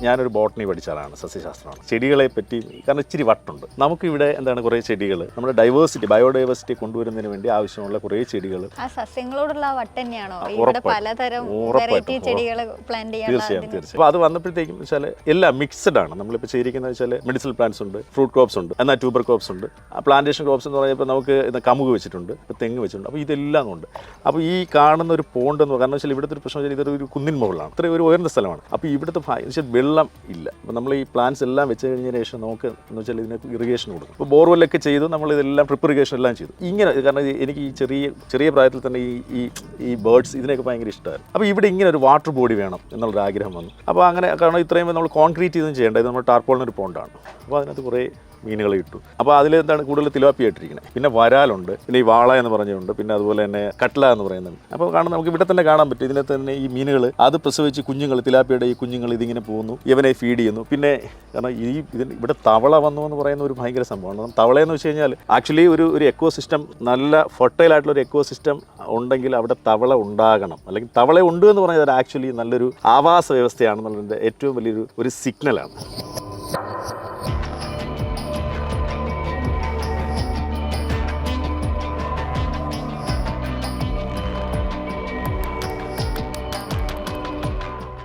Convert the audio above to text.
ഞാനൊരു ബോട്ടണി പഠിച്ച ആളാണ്, സസ്യശാസ്ത്രമാണ്. ചെടികളെ പറ്റി കാരണം ഇച്ചിരി വട്ടുണ്ട്. നമുക്കിവിടെ എന്താണ് കുറേ ചെടികൾ നമ്മുടെ ഡൈവേഴ്സിറ്റി ബയോഡൈവേഴ്സിറ്റി കൊണ്ടുവരുന്നതിന് വേണ്ടി ആവശ്യമുള്ള കുറേ ചെടികൾ. ആ സസ്യങ്ങളോടുള്ള വട്ട് തന്നെയാണോ ഇവിടെ പലതരം വെറൈറ്റി ചെടികൾ പ്ലാന്റ് ചെയ്യാൻ? തീർച്ചയായും. അപ്പോൾ അത് വന്നപ്പോഴത്തേക്കും വെച്ചാൽ എല്ലാം മിക്സഡ് ആണ്. നമ്മളിപ്പോൾ ചെയ്തിരിക്കുന്നത് വെച്ചാൽ മെഡിസിനൽ പ്ലാന്റ്സ് ഉണ്ട്, ഫ്രൂട്ട് ക്രോപ്സ് ഉണ്ട്, എന്നാൽ ട്യൂബർ ക്രോപ്സ് ഉണ്ട്. പ്ലാന്റേഷൻ ക്രോപ്സ് എന്ന് പറയുമ്പോൾ നമുക്ക് കമുക് വെച്ചിട്ടുണ്ട്, ഇപ്പോൾ തെങ്ങ് വെച്ചിട്ടുണ്ട്. അപ്പോൾ ഇതെല്ലാം ഉണ്ട്. അപ്പോൾ ഈ കാണുന്ന ഒരു പോണ്ട് എന്ന് കാരണം വെച്ചാൽ ഇവിടുത്തെ ഒരു പ്രശ്നം വെച്ചാൽ ഇതൊരു കുന്നിൻ മുകളിലാണ്, ഇത്രയും ഒരു ഉയർന്ന സ്ഥലമാണ്. അപ്പോൾ ഇവിടുത്തെ വെള്ളം ഇല്ല. അപ്പോൾ നമ്മൾ ഈ പ്ലാന്റ്സ് എല്ലാം വെച്ച് കഴിഞ്ഞതിന് ശേഷം നമുക്ക് എന്ന് വെച്ചാൽ ഇതിന് ഇറിഗേഷൻ കൊടുക്കും. അപ്പോൾ ബോർവെല്ലൊക്കെ ചെയ്തു, നമ്മളിതെല്ലാം ട്രിപ്പ് ഇറിഗേഷൻ എല്ലാം ചെയ്തു. ഇങ്ങനെ കാരണം എനിക്ക് ഈ ചെറിയ പ്രായത്തിൽ തന്നെ ഈ ബേർഡ്സ് ഇതിനൊക്കെ ഭയങ്കര ഇഷ്ടമായിരുന്നു. അപ്പോൾ ഇവിടെ ഇങ്ങനെ ഒരു വാട്ടർ ബോഡി വേണം എന്നുള്ളൊരു ആഗ്രഹം വന്നു. അപ്പോൾ അങ്ങനെ കാരണം ഇത്രയും നമ്മൾ കോൺക്രീറ്റ് ഇതൊന്നും ചെയ്യേണ്ട, ഇത് നമ്മൾ ടാർപോളിനൊരു പോണ്ടാണ്. അപ്പോൾ അതിനകത്ത് കുറേ മീനുകൾ കിട്ടും. അപ്പോൾ അതിൽ എന്താണ് കൂടുതൽ തിലാപ്പിയ ആയിട്ടിരിക്കുന്നത്. പിന്നെ വരാലുണ്ട്, പിന്നെ ഈ വാള എന്ന് പറഞ്ഞുണ്ട്, പിന്നെ അതുപോലെ തന്നെ കട്ട്ല എന്ന് പറയുന്നുണ്ട്. അപ്പോൾ കാണാൻ നമുക്ക് ഇവിടെ തന്നെ കാണാൻ പറ്റും. ഇതിനകത്ത് തന്നെ ഈ മീനുകൾ അത് പ്രസവിച്ച് കുഞ്ഞുങ്ങൾ, തിലാപ്പിയുടെ ഈ കുഞ്ഞുങ്ങൾ ഇതിങ്ങനെ പോകുന്നു, ഇവനെ ഫീഡ് ചെയ്യുന്നു. പിന്നെ കാരണം ഇവിടെ തവള വന്നു എന്ന് പറയുന്ന ഒരു ഭയങ്കര സംഭവമാണ്. തവളയെന്ന് വെച്ച് കഴിഞ്ഞാൽ ആക്ച്വലി ഒരു എക്കോ സിസ്റ്റം, നല്ല ഫെർട്ടൈൽ ആയിട്ടുള്ള ഒരു എക്കോ സിസ്റ്റം ഉണ്ടെങ്കിൽ അവിടെ തവള ഉണ്ടാകണം. അല്ലെങ്കിൽ തവള ഉണ്ട് എന്ന് പറഞ്ഞാൽ ആക്ച്വലി നല്ലൊരു ആവാസ വ്യവസ്ഥയാണെന്നുള്ളതിൻ്റെ ഏറ്റവും വലിയൊരു സിഗ്നലാണ്.